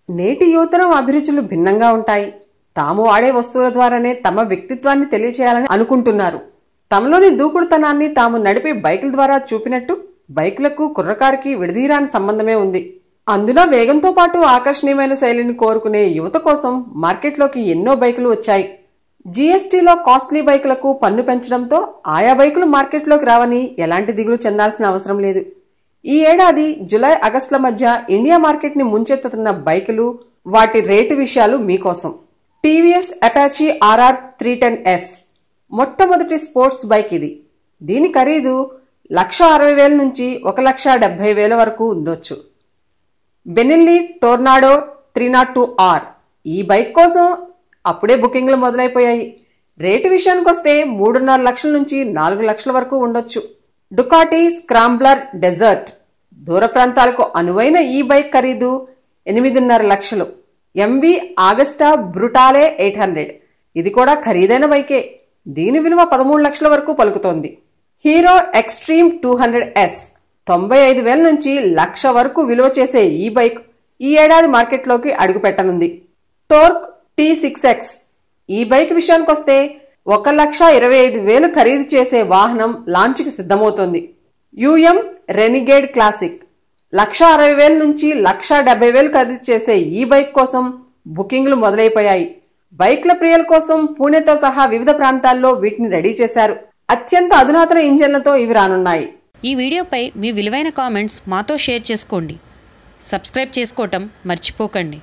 నేటి యువతరం అభిరుచులు భిన్నంగా ఉంటాయి. తాము వాడే వస్తువుల ద్వారానే తమ వ్యక్తిత్వాన్ని తెలియచేయాలని అనుకుంటున్నారు. తమలోని దూకుడుతనాన్ని తాము నడిపే బైకుల ద్వారా చూపినట్టు బైకులకు కుర్రకారుకి విడదీరాని సంబంధమే ఉంది. అందులో వేగంతో పాటు ఆకర్షణీయమైన శైలిని కోరుకునే యువత కోసం మార్కెట్లోకి ఎన్నో బైకులు వచ్చాయి. జీఎస్టీలో కాస్ట్లీ బైకులకు పన్ను పెంచడంతో ఆయా బైకులు మార్కెట్లోకి రావని ఎలాంటి దిగులు చెందాల్సిన అవసరం లేదు. ఈ ఏడాది జులై ఆగస్టుల మధ్య ఇండియా మార్కెట్ ని ముంచెత్తుతున్న బైకులు, వాటి రేటు విషయాలు మీకోసం. టీవీఎస్ అపాచీ RR 310S మొట్టమొదటి స్పోర్ట్స్ బైక్ ఇది. దీని ఖరీదు 1,60,000 నుంచి 1,70,000 వరకు ఉండొచ్చు. బెనెల్లీ టోర్నాడో 302R ఈ బైక్ కోసం అప్పుడే బుకింగ్లు మొదలైపోయాయి. రేటు విషయానికి వస్తే 3.5 లక్షల నుంచి 4 లక్షల వరకు ఉండొచ్చు. డుకాటీ స్క్రాంబ్లర్ డెజర్ట్ దూర ప్రాంతాలకు అనువైన ఈ బైక్ ఖరీదు 8.5 లక్షలు. MV ఆగస్టా బ్రుటాలే 800 ఇది కూడా ఖరీదైన బైకే. దీని విలువ 13 లక్షల వరకు పలుకుతోంది. హీరో ఎక్స్ట్రీమ్ 200S 95,000 నుంచి 1,00,000 వరకు విలువ చేసే ఈ బైక్ ఈ ఏడాది మార్కెట్లోకి అడుగుపెట్టనుంది. టోర్క్ T6X ఈ బైక్ విషయానికొస్తే 1,25,000 ఖరీదు చేసే వాహనం లాంచ్కి సిద్ధమవుతోంది. UM రెనిగేడ్ క్లాసిక్ 1,60,000 నుంచి 1,70,000 ఖరీదు చేసే ఈ బైక్ కోసం బుకింగ్లు మొదలైపోయాయి. బైక్ల ప్రియుల కోసం పూణేతో సహా వివిధ ప్రాంతాల్లో వీటిని రెడీ చేశారు. అత్యంత అధునాతన ఇంజన్లతో ఇవి రానున్నాయి. ఈ వీడియోపై మీ విలువైన కామెంట్స్ మాతో షేర్ చేసుకోండి. సబ్స్క్రైబ్ చేసుకోవటం మర్చిపోకండి.